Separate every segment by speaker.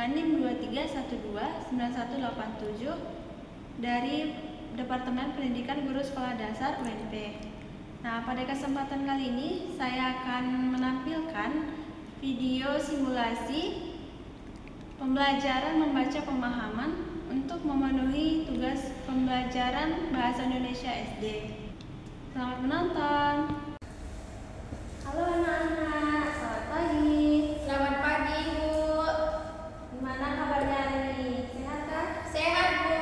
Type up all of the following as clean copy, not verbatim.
Speaker 1: dengan NIM 23129187 dari Departemen Pendidikan Guru Sekolah Dasar UNP. Nah, pada kesempatan kali ini saya akan menampilkan video simulasi pembelajaran membaca pemahaman untuk memenuhi tugas pembelajaran Bahasa Indonesia SD. Selamat menonton. Halo anak-anak, selamat pagi.
Speaker 2: Selamat pagi, Bu.
Speaker 1: Gimana kabarnya hari ini? Sehat kah?
Speaker 2: Sehat, Bu.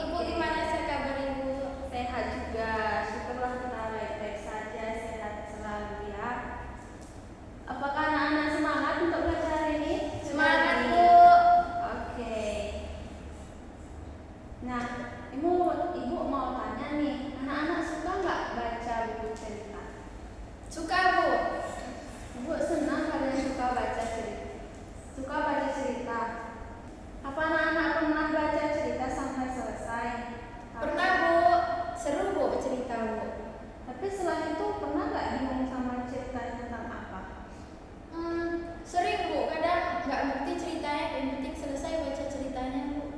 Speaker 2: Ibu gimana kabar Ibu?
Speaker 1: Sehat juga. Syukurlah kita baik-baik saja, sehat selalu ya. Apakah anak-anak semangat untuk belajar hari ini?
Speaker 2: Semangat, Bu.
Speaker 1: Oke. Nah, ibu mau tanya nih, anak-anak suka nggak baca buku cerita?
Speaker 2: Suka, Bu.
Speaker 1: Ibu senang kalian suka baca cerita. Suka baca cerita. Apa anak-anak pernah baca cerita sampai selesai?
Speaker 2: Pernah, Bu. Seru, Bu, cerita, Bu.
Speaker 1: Tapi setelah itu pernah nggak bingung sama cerita tentang apa?
Speaker 2: Sering, Bu. Kadang nggak ngerti ceritanya, yang penting selesai baca ceritanya, Bu.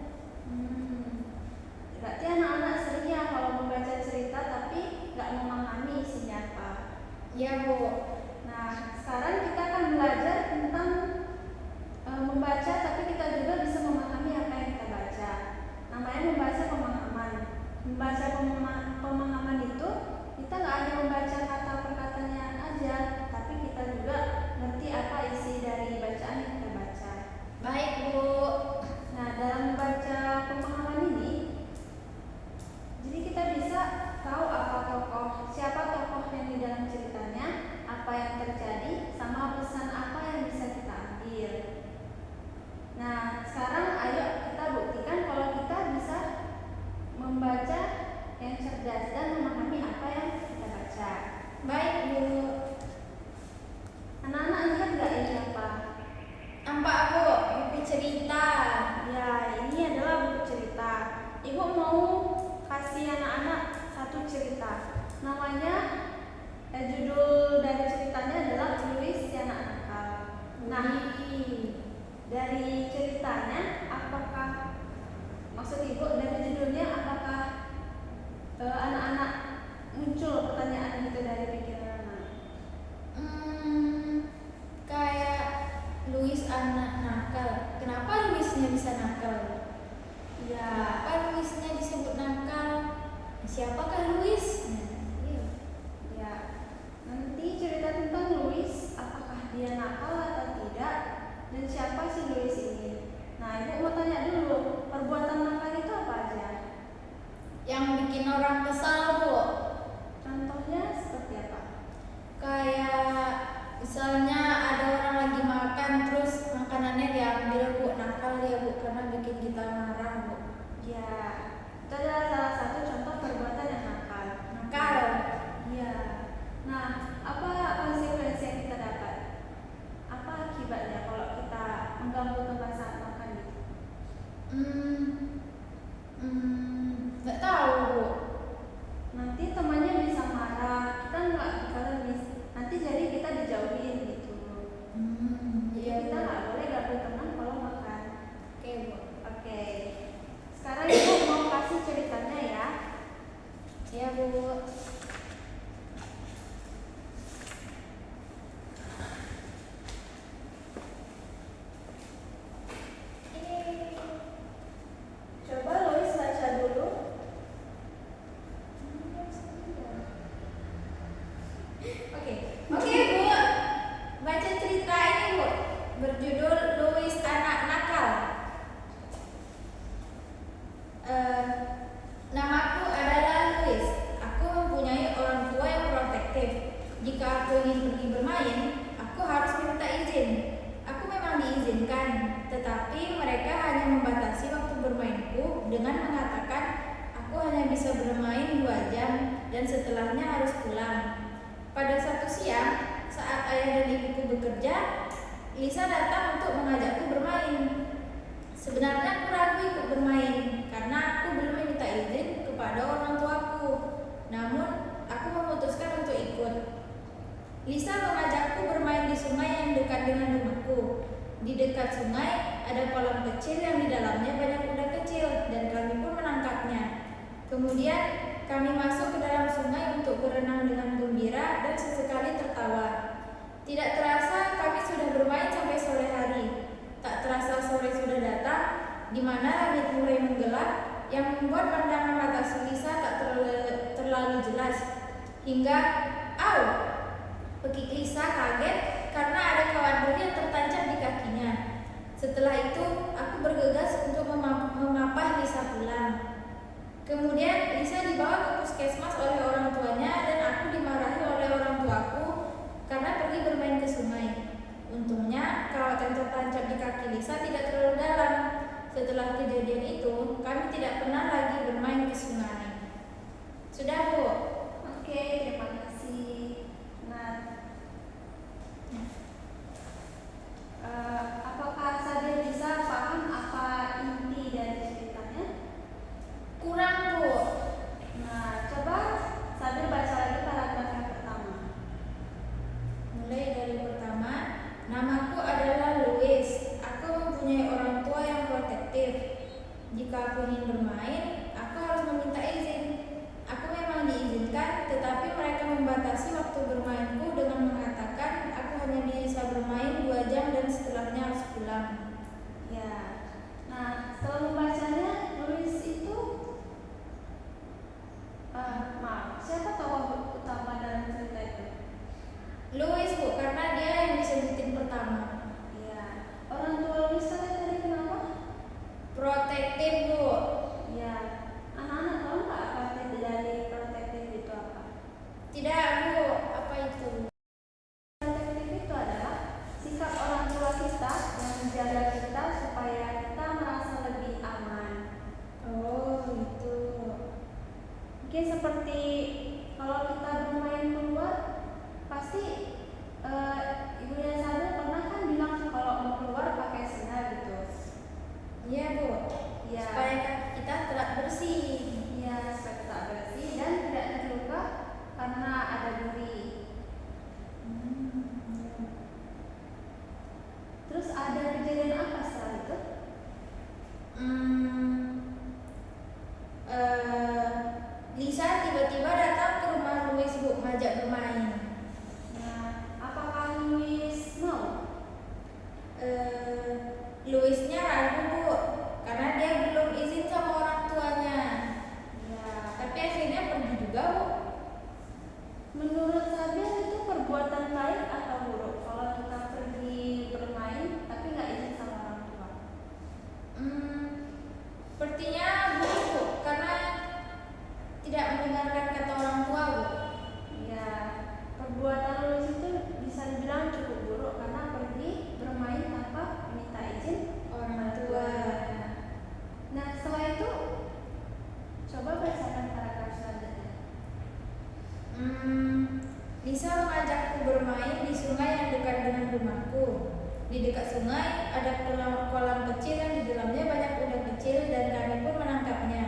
Speaker 1: Berarti anak-anak sering ya kalau membaca cerita tapi nggak memahami isinya apa.
Speaker 2: Iya, Bu.
Speaker 1: Nah, sekarang kita akan belajar tentang membaca, tapi kita juga bisa memahami apa yang kita baca. Namanya membaca pemahaman. Membaca pemahaman itu kita nggak hanya membaca kata perkataannya aja, tapi kita juga ngerti apa isi dari bacaan yang kita baca.
Speaker 2: Baik, Bu.
Speaker 1: Nah, dalam membaca pemahaman ini, jadi kita bisa tahu siapa tokoh yang di dalam ceritanya, apa yang terjadi, sama pesan apa yang bisa kita ambil. Nah, sekarang ayo kita buktikan kalau kita bisa membaca yang cerdas dan memahami apa yang kita baca.
Speaker 2: Baik, Bu.
Speaker 1: Anak-anak lihat nggak ini apa?
Speaker 2: Nampak, Bu, buku cerita.
Speaker 1: Ya, ini adalah buku cerita. Ibu mau kasih anak-anak satu cerita. Namanya, judul dari ceritanya adalah Louis si anak nakal. Nah, dari ceritanya, apakah maksud ibu dari judulnya, apakah anak-anak muncul pertanyaan gitu dari pikiran anak?
Speaker 2: Kayak Louis anak nakal. Kenapa Louisnya bisa nakal?
Speaker 1: Ya,
Speaker 2: Kenapa Louisnya disebut nakal? Siapakah Louis?
Speaker 1: ya. Nanti cerita tentang Louis, apakah dia nakal atau tidak, dan siapa si Louis ini. Nah, ibu mau tanya dulu, perbuatan nakal itu apa aja?
Speaker 2: Yang bikin orang kesal, Bu.
Speaker 1: Contohnya seperti apa?
Speaker 2: Kayak misalnya ada orang lagi makan terus makanannya diambil, Bu. Nakal dia, Bu, karena bikin kita marah, Bu.
Speaker 1: Ya, itu adalah salah satu contoh perbuatan yang nakal.
Speaker 2: Nakal.
Speaker 1: Ya. Nah, apa konsekuensi yang kita dapat? Apa akibatnya kalau kita mengganggu teman saat makan gitu?
Speaker 2: Nggak tahu, Bu.
Speaker 1: Nanti temannya bisa marah, kita nggak bakalan bisa. Nanti jadi kita dijauhin gitu. Jadi
Speaker 2: Iya,
Speaker 1: kita
Speaker 2: Bu.
Speaker 1: nggak boleh ganggu teman kalau makan.
Speaker 2: Oke, Bu.
Speaker 1: Oke. Sekarang ibu mau kasih ceritanya ya.
Speaker 2: Iya, Bu.
Speaker 1: Coba Lois baca dulu.
Speaker 2: Oke, Bu. Baca cerita ini, Bu. Berjudul Louis anak nakal. Namaku adalah Louis. Aku mempunyai orang tua yang protektif. Jika aku ingin pergi bermain, aku harus minta izin. Aku memang diizinkan, tetapi mereka hanya membatasi waktu bermainku dengan mengatakan aku hanya bisa bermain 2 jam dan setelahnya harus pulang. Pada suatu siang, saat ayah dan ibuku bekerja, Lisa datang untuk mengajakku bermain. Sebenarnya aku ragu ikut bermain karena aku belum meminta izin kepada orang tuaku. Namun, aku memutuskan untuk ikut. Lisa mengajakku bermain di sungai yang dekat dengan rumahku. Di dekat sungai ada kolam kecil yang di dalamnya banyak udang kecil dan kami pun menangkapnya. Kemudian kami masuk ke dalam sungai untuk berenang dengan gembira dan sesekali tertawa. Tidak terasa kami sudah bermain sampai sore hari. Tak terasa sore sudah datang, di mana langit mulai menggelap, yang membuat pandangan mata Lisa tak terlalu jelas. Hingga, au! Pekik Lisa kaget karena ada kawat duri yang tertancap di kakinya. Setelah itu, aku bergegas untuk memapah Lisa pulang. Kemudian Lisa dibawa ke puskesmas oleh orang tuanya dan aku dimarahi oleh orang tuaku karena pergi bermain ke sungai. Untungnya kawat yang tertancap di kaki Lisa tidak terlalu dalam. Setelah kejadian itu, kami tidak pernah lagi bermain ke sungai. Sudah, Bu?
Speaker 1: Oke, terima kasih. Nah, apakah Sabil bisa paham apa inti dari ceritanya?
Speaker 2: Kurang, Bu.
Speaker 1: Nah, coba Sabil baca lagi paragraf yang pertama.
Speaker 2: Mulai dari pertama, namaku adalah Louis. Aku mempunyai orang tua yang protektif. Jika aku ingin bermain, aku harus meminta izin. Aku memang diizinkan, tetapi mereka membatasi waktu bermainku dengan mengatakan aku hanya bisa bermain 2 jam dan setelahnya harus pulang.
Speaker 1: Ya. Nah, setelah membacanya, Louis itu siapa tokoh utama dalam cerita itu?
Speaker 2: Louis, Bu, karena dia yang disebutin pertama.
Speaker 1: Iya. Orang tua Louis tadi kenapa?
Speaker 2: Protektif, Bu.
Speaker 1: Ya. Anak-anak tahu nggak apa arti dari protektif itu apa?
Speaker 2: Tidak, Bu. Apa itu?
Speaker 1: Protektif itu adalah sikap orang tua kita yang menjaga kita supaya kita merasa lebih aman.
Speaker 2: Oh, itu.
Speaker 1: Mungkin seperti kalau kita bermain keluar, pasti ibunya Sabil pernah kan bilang kalau mau keluar pakai sendal gitu.
Speaker 2: Iya, Bu.
Speaker 1: Ya.
Speaker 2: Supaya kaki kita tetap bersih.
Speaker 1: Ya, supaya tetap bersih dan tidak terluka karena ada duri. Terus ada kejadian apa setelah itu?
Speaker 2: Lisa tiba-tiba datang ke rumah Louis, Bu, ngajak bermain.
Speaker 1: Nah, apakah Louis mau?
Speaker 2: Louisnya ragu, Bu, karena dia belum izin sama orang tuanya.
Speaker 1: Ya.
Speaker 2: Tapi akhirnya pergi juga, Bu.
Speaker 1: Menurut Sabil itu perbuatan baik atau buruk kalau kita pergi bermain tapi nggak izin sama orang tua?
Speaker 2: Sepertinya buruk, Bu, karena tidak mendengarkan kata orang tua, Bu.
Speaker 1: Ya, perbuatan Louis itu bisa dibilang cukup buruk karena pergi bermain tanpa minta izin
Speaker 2: Orang tua.
Speaker 1: Nah, setelah itu coba bacakan paragraf selanjutnya.
Speaker 2: Lisa mengajakku bermain di sungai yang dekat dengan rumahku. Di dekat sungai ada kolam kecil yang di dalamnya banyak udang kecil dan kami pun menangkapnya.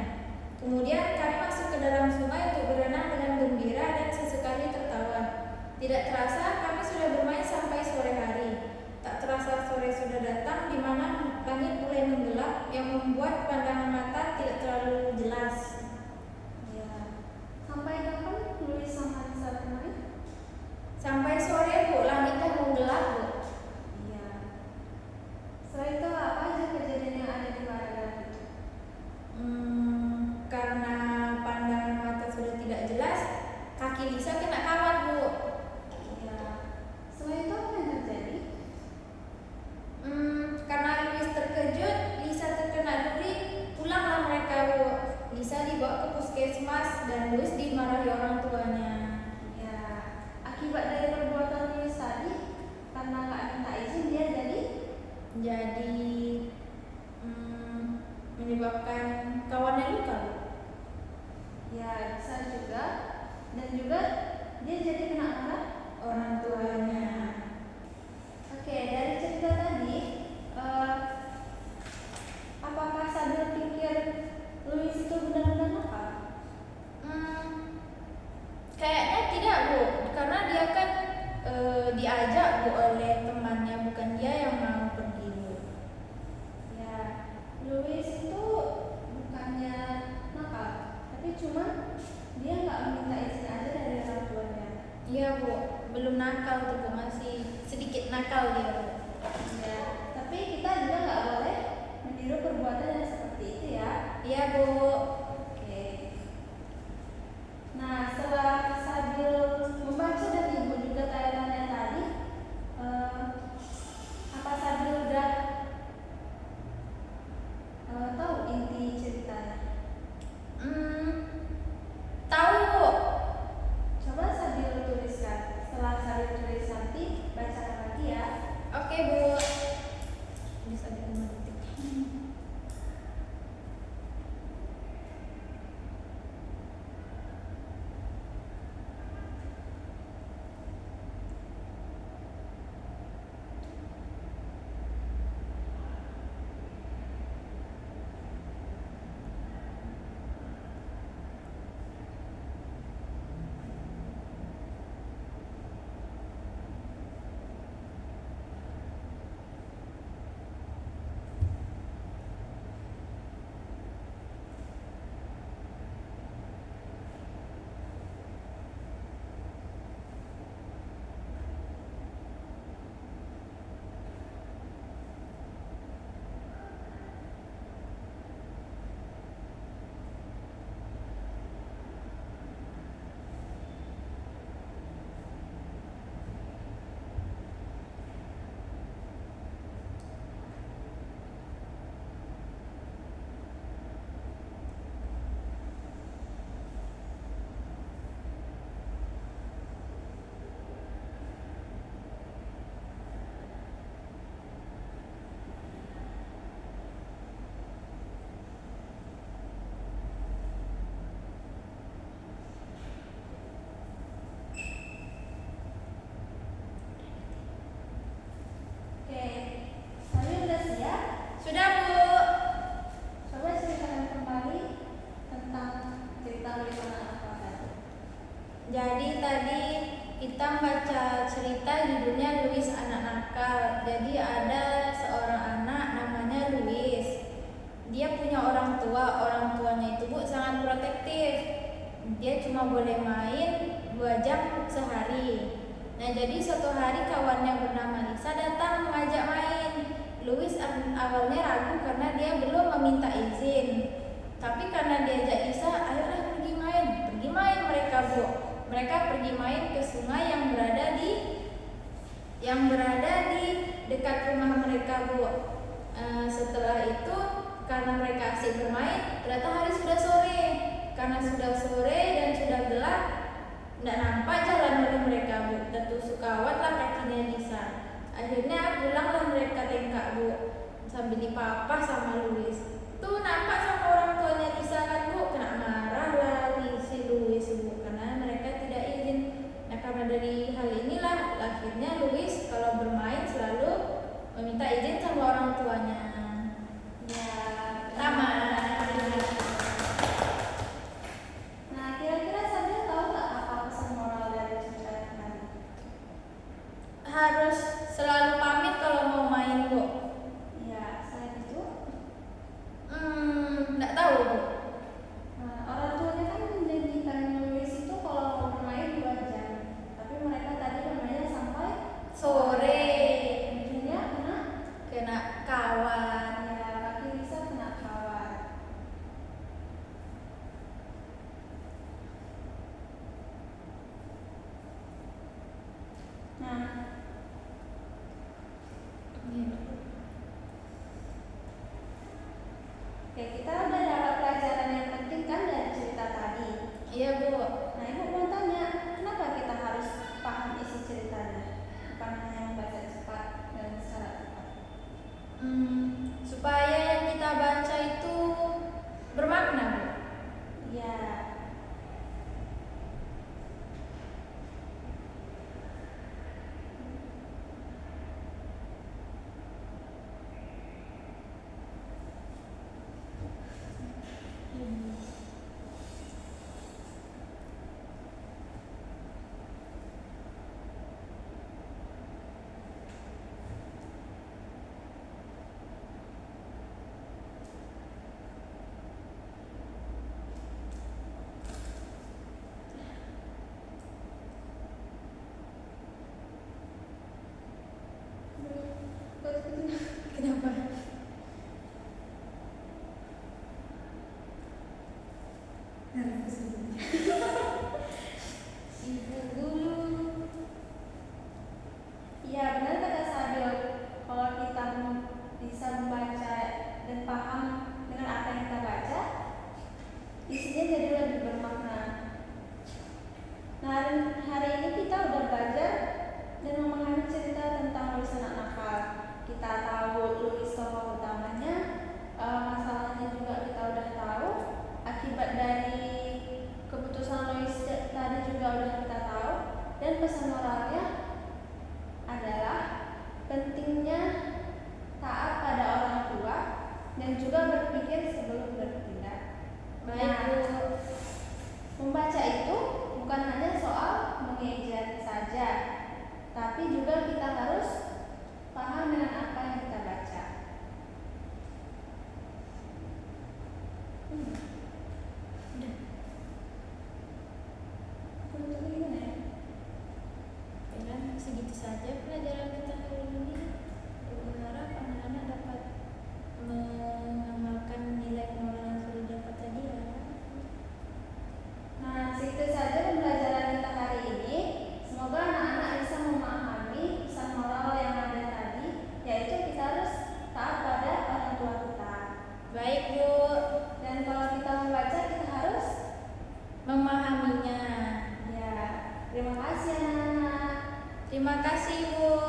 Speaker 2: Kemudian kami masuk ke dalam sungai untuk berenang dengan gembira dan sesekali tertawa. Tidak terasa kami sudah bermain sampai sore hari. Tak terasa sore sudah datang di mana langit mulai menggelap yang membuat pandangan mata tidak terlalu jelas.
Speaker 1: Ya. Sampai kapan Louis sama Lisa bermain?
Speaker 2: Sampai sore, Bu, langitnya menggelap, Bu.
Speaker 1: Iya. Setelah itu apa aja kejadian yang ada di paragraf itu?
Speaker 2: Karena pandangan mata sudah tidak jelas, kaki Lisa kena kawat, Bu.
Speaker 1: Iya. Setelah itu apa yang terjadi?
Speaker 2: Karena Louis terkejut, Lisa terkena duri, pulanglah mereka, Bu. Lisa dibawa ke puskesmas dan Louis dimarahi orang tuanya.
Speaker 1: Ya, akibat dari perbuatan Louis tadi, karena nggak minta izin dia jadi
Speaker 2: menyebabkan kawannya luka, Bu.
Speaker 1: ya bisa juga, dan juga dia jadi kena marah
Speaker 2: Orang tuanya.
Speaker 1: Oke, dari cerita tadi, apakah Sabil pikir Louis itu benar-benar nakal? cuma dia nggak minta izin aja dari orang tuanya.
Speaker 2: Iya Bu, belum nakal tuh Bu, masih sedikit nakal dia Bu.
Speaker 1: Ya, tapi kita juga nggak boleh meniru perbuatan yang seperti itu ya.
Speaker 2: Iya Bu.
Speaker 1: Oke. Nah, setelah sambil membaca dan ibu juga tanya tadi, apa Sabil udah tahu inti ceritanya?
Speaker 2: Tahu Bu.
Speaker 1: Coba Sabil tuliskan. Setelah Sabil tulis nanti bacakan lagi ya.
Speaker 2: Oke Bu. Bisa di 5 detik.
Speaker 1: Oke, Sabil udah siap?
Speaker 2: Sudah Bu.
Speaker 1: Coba ceritakan kembali tentang cerita lukisan apa tadi.
Speaker 2: Jadi tadi kita baca cerita judulnya Louis Anak Nakal. Jadi ada seorang anak namanya Louis. Dia punya orang tuanya itu Bu sangat protektif. Dia cuma boleh main 2 jam sehari. Nah jadi suatu hari kawannya bernama Lisa datang mengajak main. Louis awalnya ragu karena dia belum meminta izin. Tapi karena diajak Lisa, ayolah pergi main mereka Bu. Mereka pergi main ke sungai yang berada di dekat rumah mereka Bu. Setelah itu karena mereka asik bermain, ternyata hari sudah sore. Karena sudah sore dan sudah gelap, tidak nampak jalan oleh mereka Bu. Tertusuk kawatlah kakinya Lisa. Akhirnya pulanglah mereka tengkak Bu, sambil dipapah sama Louis. Tuh nampak sama orang tuanya Lisa kan Bu, kena marah lah si Louis Bu karena mereka tidak izin. Nah karena dari hal inilah akhirnya Louis kalau bermain selalu meminta izin sama orang tuanya.
Speaker 1: Ya,
Speaker 2: Tamat.
Speaker 1: Nah, kira-kira Sabil tahu nggak apa pesan moral dari cerita yang tadi?
Speaker 2: Harus selalu pamit kalau mau main Bu.
Speaker 1: Ya, selain itu,
Speaker 2: Nggak tahu Bu. Ibu guru.
Speaker 1: Iya, benar kata Sabil. Kalau kita bisa membaca dan paham dengan apa yang kita baca, isinya jadi lebih bermakna. Nah, hari ini kita udah belajar dan memahami cerita tentang Louis anak nakal. Kita tahu Louis tokoh utamanya, masalahnya juga kita udah tahu, akibat dari keputusan Louis tadi juga udah kita tahu, dan pesan moralnya adalah pentingnya taat pada orang tua dan juga berpikir sebelum bertindak.
Speaker 2: Baik, Bu.
Speaker 1: Membaca itu bukan hanya soal mengejar saja, tapi juga kita harus paham dengan apa yang kita baca.
Speaker 2: Udah.
Speaker 1: Untuk gimana ya?
Speaker 2: Baiklah, segitu saja pelajaran kita hari ini. Ibu harap anak-anak dapat mengamalkan nilai moral yang sudah dapat tadi ya.
Speaker 1: Nah, segitu saja pembelajaran kita hari ini. Semoga anak-anak bisa memahami pesan moral yang ada tadi, yaitu kita harus taat pada orang tua kita.
Speaker 2: Baik, Bu.
Speaker 1: Dan kalau kita membaca, kita harus
Speaker 2: Memahaminya.
Speaker 1: ya. Terima kasih anak-anak.
Speaker 2: Terima kasih, Bu.